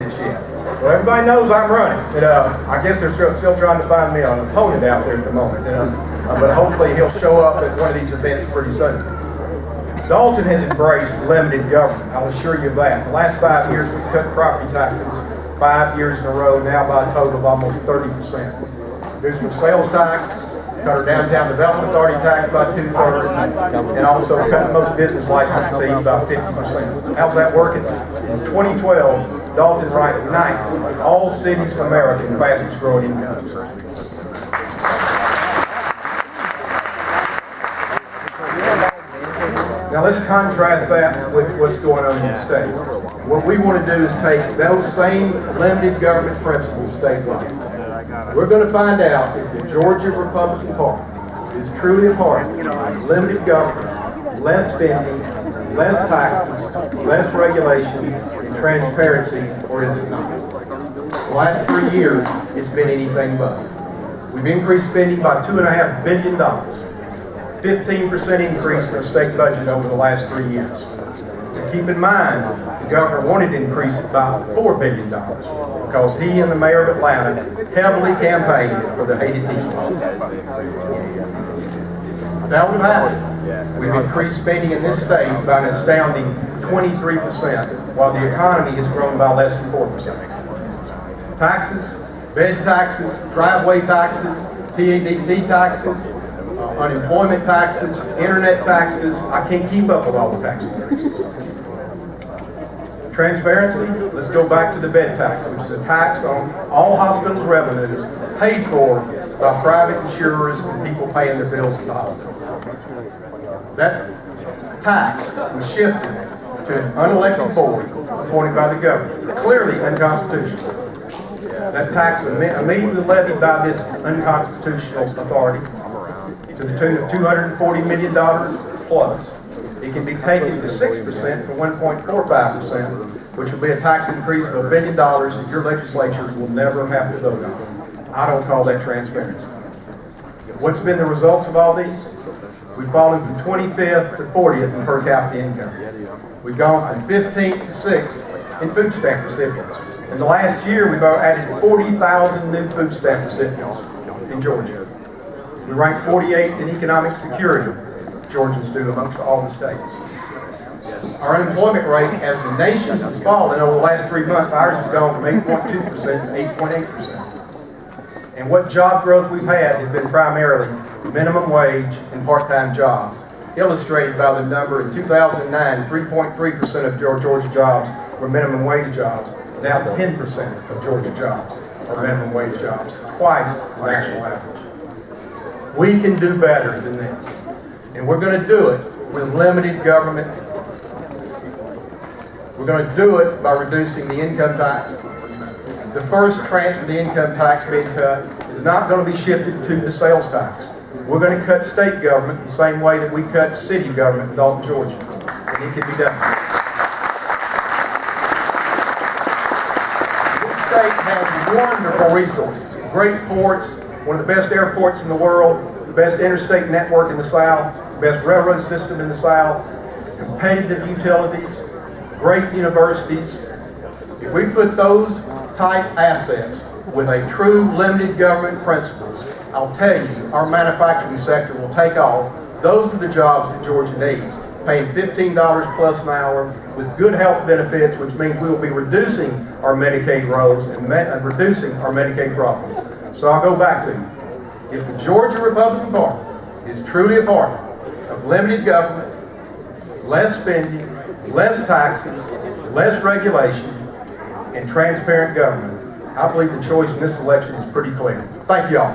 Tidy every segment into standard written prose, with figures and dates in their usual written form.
Yet. Well, everybody knows I'm running. I guess they're still trying to find me an opponent out there at the moment. But hopefully he'll show up at one of these events pretty soon. Dalton has embraced limited government. I'll assure you of that. The last 5 years we've cut property taxes 5 years in a row, now by a total of almost 30%. Reduced our sales tax, cut our downtown development authority tax by 2/3, and also cut most business license fees by 50%. How's that working? In 2012, Dalton ranked 9th of all cities in America in fastest growing incomes. Now let's contrast that with what's going on in the state. What we want to do is take those same limited government principles statewide. We're going to find out if the Georgia Republican Party is truly a party of limited government, less spending, less taxes, less regulation, and transparency, or is it not? The last 3 years, it's been anything but. We've increased spending by $2.5 billion, 15% increase in our state budget over the last 3 years. And keep in mind, the governor wanted to increase it by $4 billion because he and the mayor of Atlanta heavily campaigned for the hated people. Now we've had it. We've increased spending in this state by an astounding 23%, while the economy has grown by less than 4%. Taxes, bed taxes, driveway taxes, TADD taxes, unemployment taxes, internet taxes. I can't keep up with all the tax increases. Transparency, let's go back to the bed tax, which is a tax on all hospitals' revenues paid for by private insurers and people paying their bills at the hospital. That tax was shifted to an unelected board appointed by the governor, clearly unconstitutional. That tax was immediately levied by this unconstitutional authority to the tune of $240 million plus. It can be taken to 6% from 1.45%, which will be a tax increase of $1 billion that your legislatures will never have to vote on. I don't call that transparency. What's been the results of all these? We've fallen from 25th to 40th in per capita income. We've gone from 15th to 6th in food stamp recipients. In the last year, we've added 40,000 new food stamp recipients in Georgia. We rank 48th in economic security, Georgians do, amongst all the states. Our unemployment rate, as the nation's, has fallen over the last 3 months. Ours has gone from 8.2% to 8.8%. And what job growth we've had has been primarily minimum wage and part-time jobs, illustrated by the number in 2009, 3.3% of Georgia jobs were minimum wage jobs. Now 10% of Georgia jobs are minimum wage jobs, twice the national average. We can do better than this. And we're going to do it with limited government. We're going to do it by reducing the income tax. The first tranche of the income tax being cut is not going to be shifted to the sales tax. We're going to cut state government the same way that we cut city government in Dalton, Georgia. And it can be done. This state has wonderful resources, great ports, one of the best airports in the world, the best interstate network in the South, the best railroad system in the South, competitive utilities, great universities. If we put those type assets with a true limited government principles, I'll tell you, our manufacturing sector will take off. Those are the jobs that Georgia needs. Paying $15 plus an hour with good health benefits, which means we will be reducing our Medicaid rolls and reducing our Medicaid problem. So I'll go back to you. If the Georgia Republican Party is truly a party of limited government, less spending, less taxes, less regulation, and transparent government, I believe the choice in this election is pretty clear. Thank you all.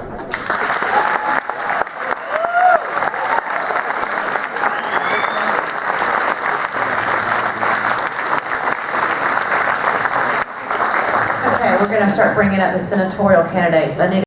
Okay, we're going to start bringing up the senatorial candidates. I need